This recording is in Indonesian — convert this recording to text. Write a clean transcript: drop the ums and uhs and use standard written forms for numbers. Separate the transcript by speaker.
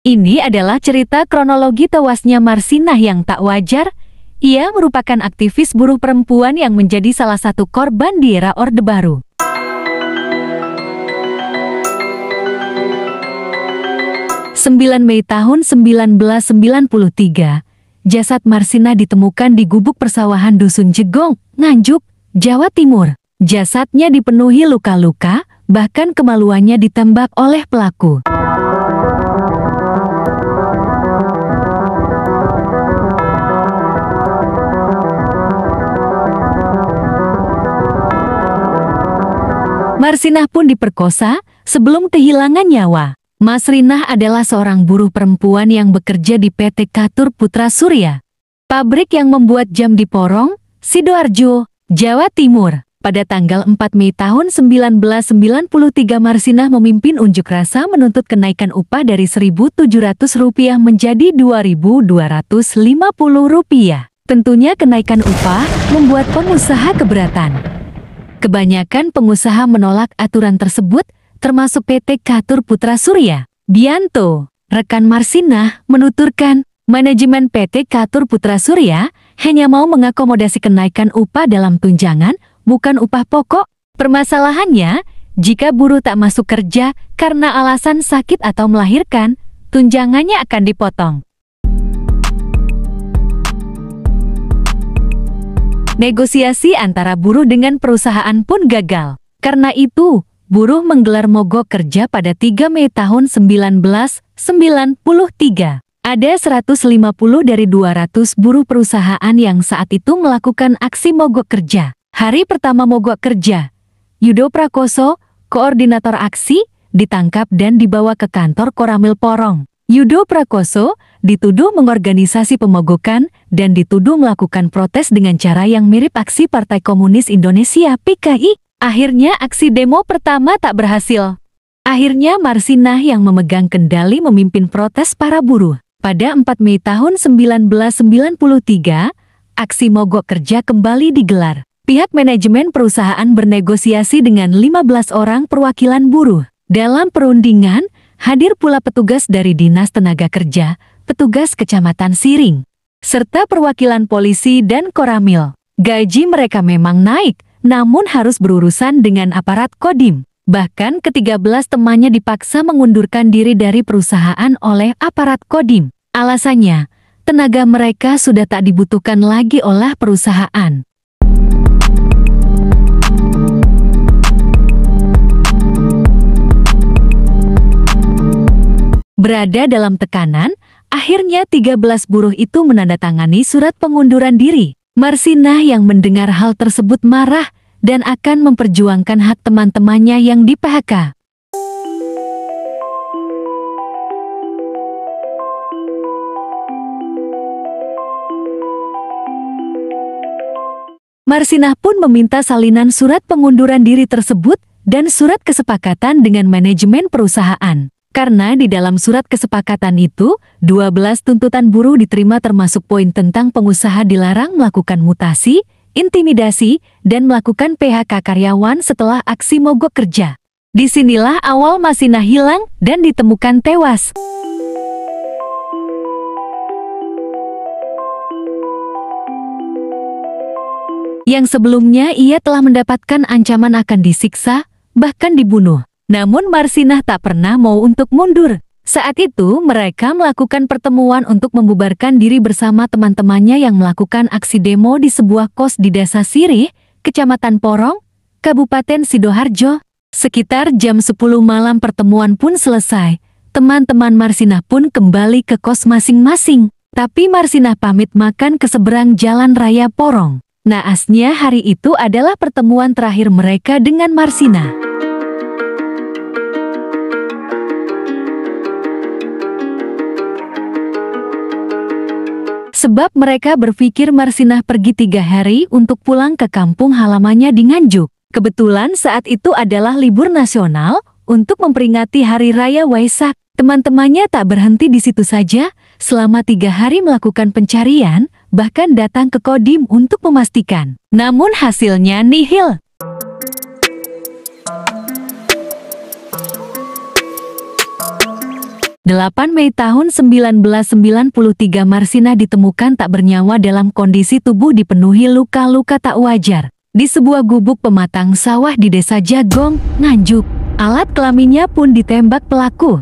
Speaker 1: Ini adalah cerita kronologi tewasnya Marsinah yang tak wajar. Ia merupakan aktivis buruh perempuan yang menjadi salah satu korban di era Orde Baru. Mei tahun 1993, jasad Marsinah ditemukan di gubuk persawahan Dusun Jegong, Nganjuk, Jawa Timur. Jasadnya dipenuhi luka-luka, bahkan kemaluannya ditembak oleh pelaku. Marsinah pun diperkosa sebelum kehilangan nyawa. Marsinah adalah seorang buruh perempuan yang bekerja di PT Catur Putra Surya, pabrik yang membuat jam di Porong, Sidoarjo, Jawa Timur. Pada tanggal 4 Mei tahun 1993 Marsinah memimpin unjuk rasa menuntut kenaikan upah dari Rp1.700 menjadi Rp2.250. Tentunya kenaikan upah membuat pengusaha keberatan. Kebanyakan pengusaha menolak aturan tersebut, termasuk PT Catur Putra Surya. Bianto, rekan Marsinah, menuturkan, manajemen PT Catur Putra Surya hanya mau mengakomodasi kenaikan upah dalam tunjangan, bukan upah pokok. Permasalahannya, jika buruh tak masuk kerja karena alasan sakit atau melahirkan, tunjangannya akan dipotong. Negosiasi antara buruh dengan perusahaan pun gagal. Karena itu, buruh menggelar mogok kerja pada 3 Mei tahun 1993. Ada 150 dari 200 buruh perusahaan yang saat itu melakukan aksi mogok kerja. Hari pertama mogok kerja, Yudo Prakoso, koordinator aksi, ditangkap dan dibawa ke kantor Koramil Porong. Yudo Prakoso dituduh mengorganisasi pemogokan dan dituduh melakukan protes dengan cara yang mirip aksi Partai Komunis Indonesia (PKI). Akhirnya aksi demo pertama tak berhasil. Akhirnya Marsinah yang memegang kendali memimpin protes para buruh. Pada 4 Mei tahun 1993, aksi mogok kerja kembali digelar. Pihak manajemen perusahaan bernegosiasi dengan 15 orang perwakilan buruh. Dalam perundingan, hadir pula petugas dari Dinas Tenaga Kerja, petugas Kecamatan Siring, serta perwakilan polisi dan Koramil. Gaji mereka memang naik, namun harus berurusan dengan aparat Kodim. Bahkan ke-13 temannya dipaksa mengundurkan diri dari perusahaan oleh aparat Kodim. Alasannya, tenaga mereka sudah tak dibutuhkan lagi oleh perusahaan. Berada dalam tekanan, akhirnya 13 buruh itu menandatangani surat pengunduran diri. Marsinah yang mendengar hal tersebut marah dan akan memperjuangkan hak teman-temannya yang di-PHK. Marsinah pun meminta salinan surat pengunduran diri tersebut dan surat kesepakatan dengan manajemen perusahaan. Karena di dalam surat kesepakatan itu, 12 tuntutan buruh diterima termasuk poin tentang pengusaha dilarang melakukan mutasi, intimidasi, dan melakukan PHK karyawan setelah aksi mogok kerja. Disinilah awal Marsinah hilang dan ditemukan tewas. Yang sebelumnya ia telah mendapatkan ancaman akan disiksa, bahkan dibunuh. Namun Marsinah tak pernah mau untuk mundur. Saat itu mereka melakukan pertemuan untuk membubarkan diri bersama teman-temannya yang melakukan aksi demo di sebuah kos di Desa Sirih, Kecamatan Porong, Kabupaten Sidoarjo. Sekitar jam 10 malam pertemuan pun selesai. Teman-teman Marsinah pun kembali ke kos masing-masing. Tapi Marsinah pamit makan ke seberang jalan raya Porong. Naasnya hari itu adalah pertemuan terakhir mereka dengan Marsinah. Sebab mereka berpikir Marsinah pergi 3 hari untuk pulang ke kampung halamannya di Nganjuk. Kebetulan saat itu adalah libur nasional untuk memperingati Hari Raya Waisak. Teman-temannya tak berhenti di situ saja, selama 3 hari melakukan pencarian, bahkan datang ke Kodim untuk memastikan. Namun hasilnya nihil. 8 Mei tahun 1993 Marsina ditemukan tak bernyawa dalam kondisi tubuh dipenuhi luka-luka tak wajar di sebuah gubuk pematang sawah di Desa Jagong, Nganjuk. Alat kelaminnya pun ditembak pelaku.